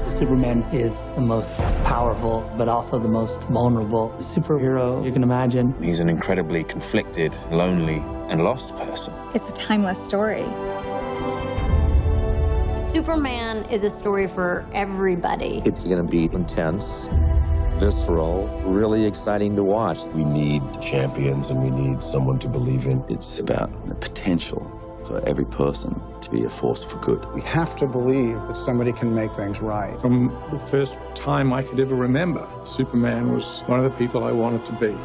Superman is the most powerful, but also the most vulnerable superhero you can imagine. He's an incredibly conflicted, lonely, and lost person. It's a timeless story. Superman is a story for everybody. It's going to be intense, visceral, really exciting to watch. We need champions and we need someone to believe in. It's about the potential for every person to be a force for good. We have to believe that somebody can make things right. From the first time I could ever remember, Superman was one of the people I wanted to be.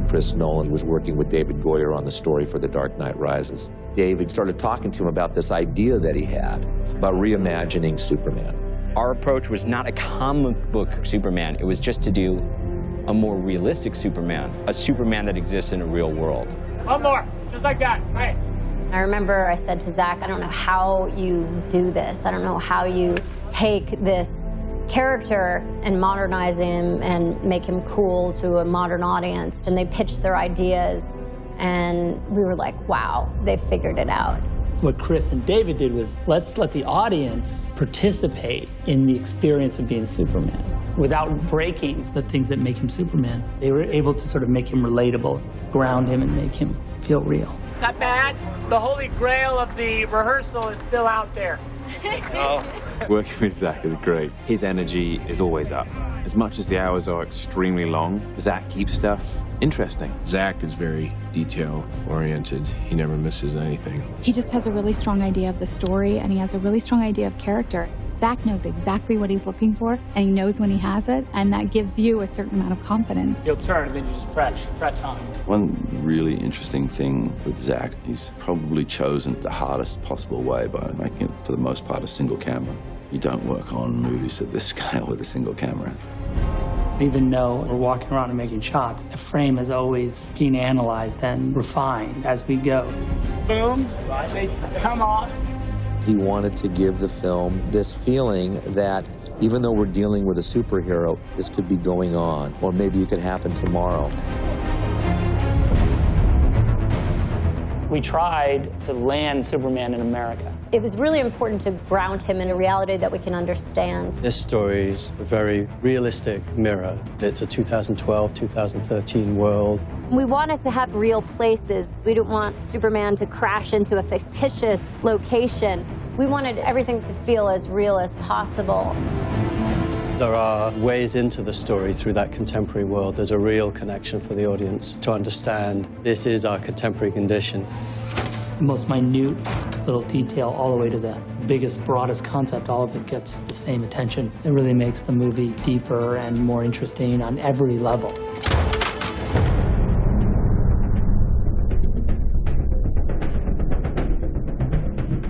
Chris Nolan was working with David Goyer on the story for The Dark Knight Rises. David started talking to him about this idea that he had about reimagining Superman. Our approach was not a comic book Superman. It was just to do a more realistic Superman, a Superman that exists in a real world. One more, just like that, right. I remember I said to Zack, I don't know how you do this. I don't know how you take this character and modernize him and make him cool to a modern audience. And they pitched their ideas, and we were like, wow, they figured it out. What Chris and David did was, let's let the audience participate in the experience of being Superman without breaking the things that make him Superman. They were able to sort of make him relatable, ground him, and make him feel real. Not bad. The holy grail of the rehearsal is still out there. Working with Zack is great. His energy is always up. As much as the hours are extremely long, Zack keeps stuff interesting. Zack is very detail-oriented. He never misses anything. He just has a really strong idea of the story, and he has a really strong idea of character. Zack knows exactly what he's looking for, and he knows when he has it, and that gives you a certain amount of confidence. You'll turn, and then you just press on. One really interesting thing with Zack, he's probably chosen the hardest possible way by making it, for the most part, a single camera. You don't work on movies of this scale with a single camera. Even though we're walking around and making shots, the frame is always being analyzed and refined as we go. Boom, they come off. He wanted to give the film this feeling that even though we're dealing with a superhero, this could be going on, or maybe it could happen tomorrow. We tried to land Superman in America. It was really important to ground him in a reality that we can understand. This story is a very realistic mirror. It's a 2012, 2013 world. We wanted to have real places. We didn't want Superman to crash into a fictitious location. We wanted everything to feel as real as possible. There are ways into the story through that contemporary world. There's a real connection for the audience to understand this is our contemporary condition. The most minute little detail all the way to the biggest, broadest concept, all of it gets the same attention. It really makes the movie deeper and more interesting on every level.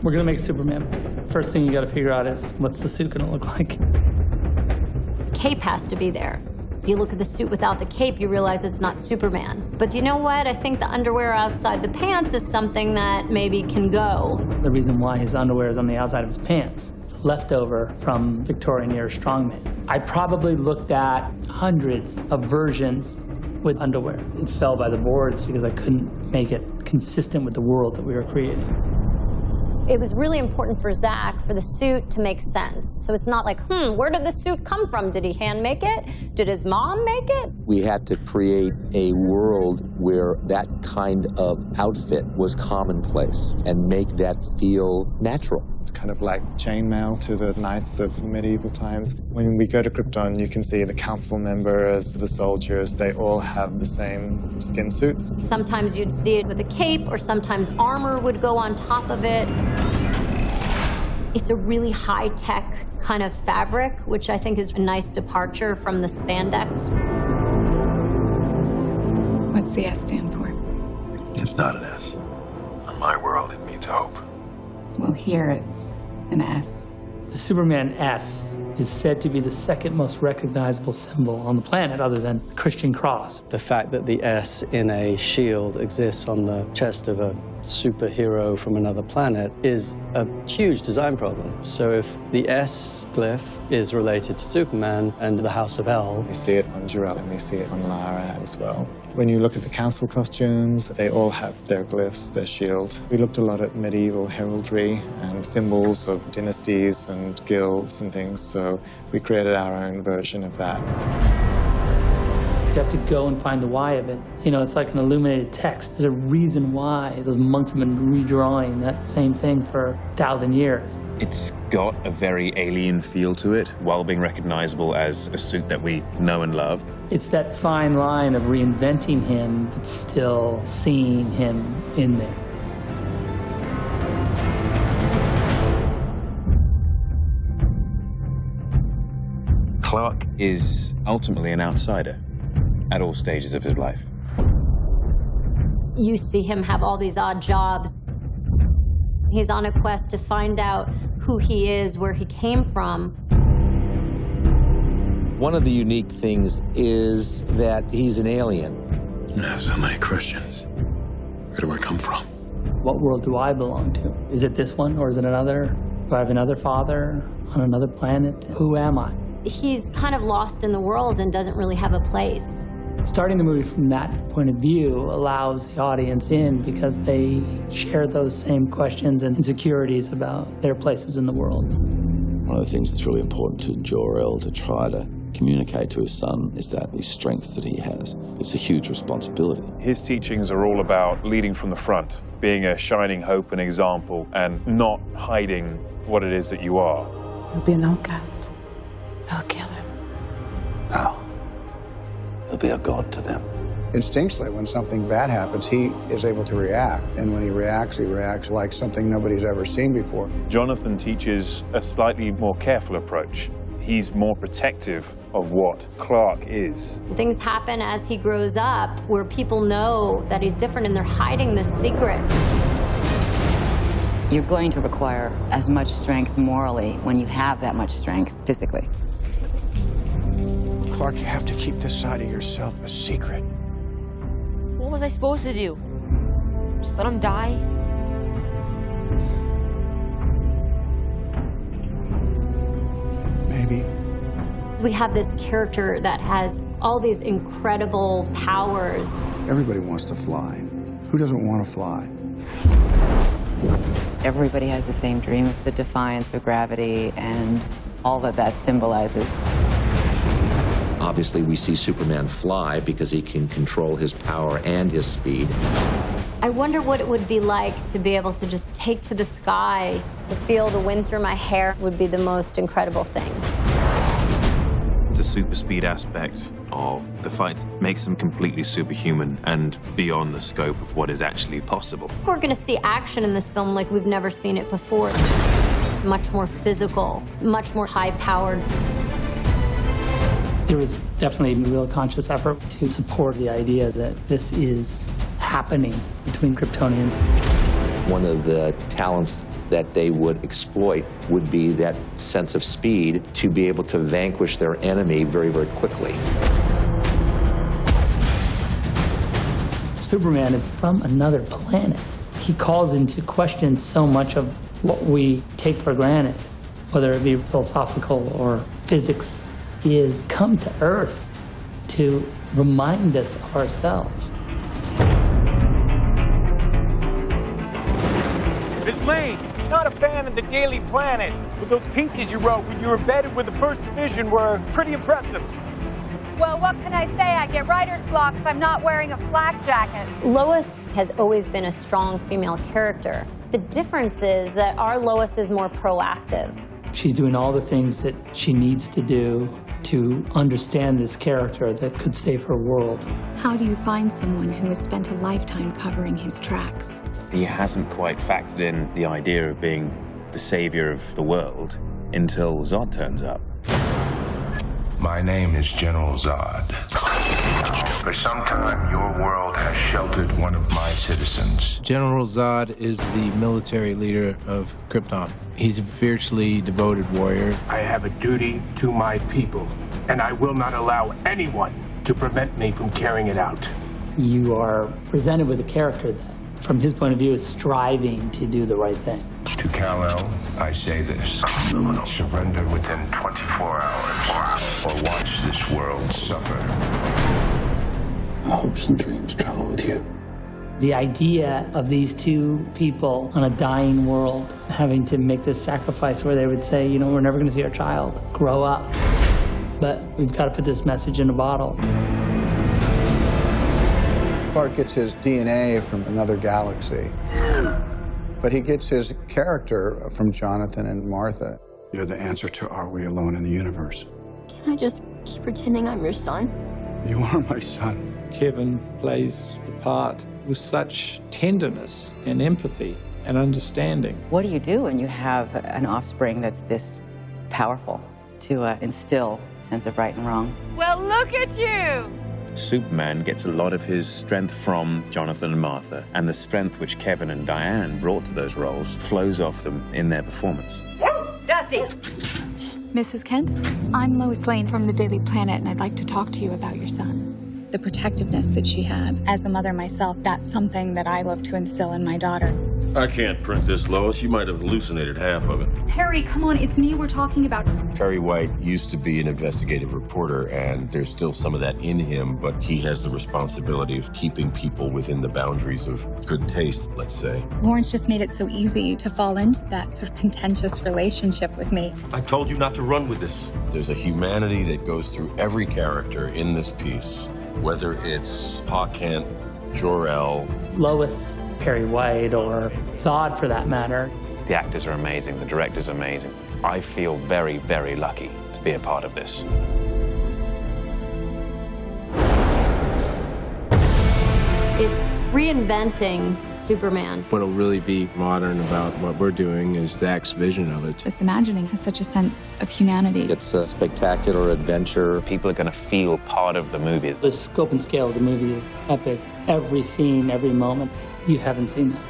We're gonna make Superman. First thing you gotta figure out is, what's the suit gonna look like? The cape has to be there. If you look at the suit without the cape, you realize it's not Superman. But you know what? I think the underwear outside the pants is something that maybe can go. The reason why his underwear is on the outside of his pants, it's a leftover from Victorian-era strongmen. I probably looked at hundreds of versions with underwear. It fell by the boards because I couldn't make it consistent with the world that we were creating. It was really important for Zack for the suit to make sense. So it's not like, where did the suit come from? Did he hand make it? Did his mom make it? We had to create a world where that kind of outfit was commonplace and make that feel natural. It's kind of like chainmail to the knights of medieval times. When we go to Krypton, you can see the council members, the soldiers, they all have the same skin suit. Sometimes you'd see it with a cape, or sometimes armor would go on top of it. It's a really high-tech kind of fabric, which I think is a nice departure from the spandex. What's the S stand for? It's not an S. In my world, it means hope. Well, here it's an S. The Superman S is said to be the second most recognizable symbol on the planet other than the Christian cross. The fact that the S in a shield exists on the chest of a superhero from another planet is a huge design problem. So if the S glyph is related to Superman and the House of El, We see it on Zurer and we see it on Lara as well. When you look at the council costumes, they all have their glyphs, their shield. We looked a lot at medieval heraldry and symbols of dynasties and guilds and things, so we created our own version of that. You have to go and find the why of it. You know, it's like an illuminated text. There's a reason why those monks have been redrawing that same thing for 1,000 years. It's got a very alien feel to it, while being recognizable as a suit that we know and love. It's that fine line of reinventing him, but still seeing him in there. Clark is ultimately an outsider at all stages of his life. You see him have all these odd jobs. He's on a quest to find out who he is, where he came from. One of the unique things is that he's an alien. I have so many questions. Where do I come from? What world do I belong to? Is it this one or is it another? Do I have another father on another planet? Who am I? He's kind of lost in the world and doesn't really have a place. Starting the movie from that point of view allows the audience in because they share those same questions and insecurities about their places in the world. One of the things that's really important to Jor-El to try to communicate to his son is that these strengths that he has. It's a huge responsibility. His teachings are all about leading from the front, being a shining hope and example, and not hiding what it is that you are. He'll be an outcast. I'll kill him. How? He'll be a god to them. Instinctually, when something bad happens, he is able to react. And when he reacts like something nobody's ever seen before. Jonathan teaches a slightly more careful approach. He's more protective of what Clark is. Things happen as he grows up where people know that he's different and they're hiding this secret. You're going to require as much strength morally when you have that much strength physically. Clark, you have to keep this side of yourself a secret. What was I supposed to do? Just let him die? Maybe. We have this character that has all these incredible powers. Everybody wants to fly. Who doesn't want to fly? Everybody has the same dream of the defiance of gravity and all that that symbolizes. Obviously, we see Superman fly because he can control his power and his speed. I wonder what it would be like to be able to just take to the sky, to feel the wind through my hair would be the most incredible thing. The super speed aspect of the fight makes them completely superhuman and beyond the scope of what is actually possible. We're going to see action in this film like we've never seen it before. Much more physical, much more high-powered. There was definitely a real conscious effort to support the idea that this is happening between Kryptonians. One of the talents that they would exploit would be that sense of speed to be able to vanquish their enemy very, very quickly. Superman is from another planet. He calls into question so much of what we take for granted, whether it be philosophical or physics. He has come to Earth to remind us of ourselves. Miss Lane, not a fan of the Daily Planet, but those pieces you wrote when you were embedded with the First Division were pretty impressive. Well, what can I say? I get writer's block if I'm not wearing a flak jacket. Lois has always been a strong female character. The difference is that our Lois is more proactive. She's doing all the things that she needs to do to understand this character that could save her world. How do you find someone who has spent a lifetime covering his tracks? He hasn't quite factored in the idea of being the savior of the world until Zod turns up. My name is General Zod. For some time, your world has sheltered one of my citizens. General Zod is the military leader of Krypton. He's a fiercely devoted warrior. I have a duty to my people, and I will not allow anyone to prevent me from carrying it out. You are presented with a character that, from his point of view, is striving to do the right thing. To Kal-El, I say this. Surrender within 24 hours, or watch this world suffer. My hopes and dreams travel with you. The idea of these two people on a dying world having to make this sacrifice where they would say, you know, we're never going to see our child grow up, but we've got to put this message in a bottle. Clark gets his DNA from another galaxy, but he gets his character from Jonathan and Martha. You're the answer to Are We Alone in the Universe? Can I just keep pretending I'm your son? You are my son. Kevin plays the part with such tenderness and empathy and understanding. What do you do when you have an offspring that's this powerful to instill a sense of right and wrong? Well, look at you! Superman gets a lot of his strength from Jonathan and Martha, and the strength which Kevin and Diane brought to those roles flows off them in their performance. Dusty! Mrs. Kent, I'm Lois Lane from the Daily Planet, and I'd like to talk to you about your son. The protectiveness that she had. As a mother myself, that's something that I look to instill in my daughter. I can't print this, Lois. You might have hallucinated half of it. Harry, come on, it's me we're talking about. Perry White used to be an investigative reporter, and there's still some of that in him, but he has the responsibility of keeping people within the boundaries of good taste, let's say. Laurence just made it so easy to fall into that sort of contentious relationship with me. I told you not to run with this. There's a humanity that goes through every character in this piece, whether it's Pa Kent, Jor-El, Lois, Perry White, or Zod for that matter. The actors are amazing, the director's amazing. I feel very, very lucky to be a part of this. It's reinventing Superman. What'll really be modern about what we're doing is Zack's vision of it. This imagining has such a sense of humanity. It's a spectacular adventure. People are going to feel part of the movie. The scope and scale of the movie is epic. Every scene, every moment, you haven't seen that.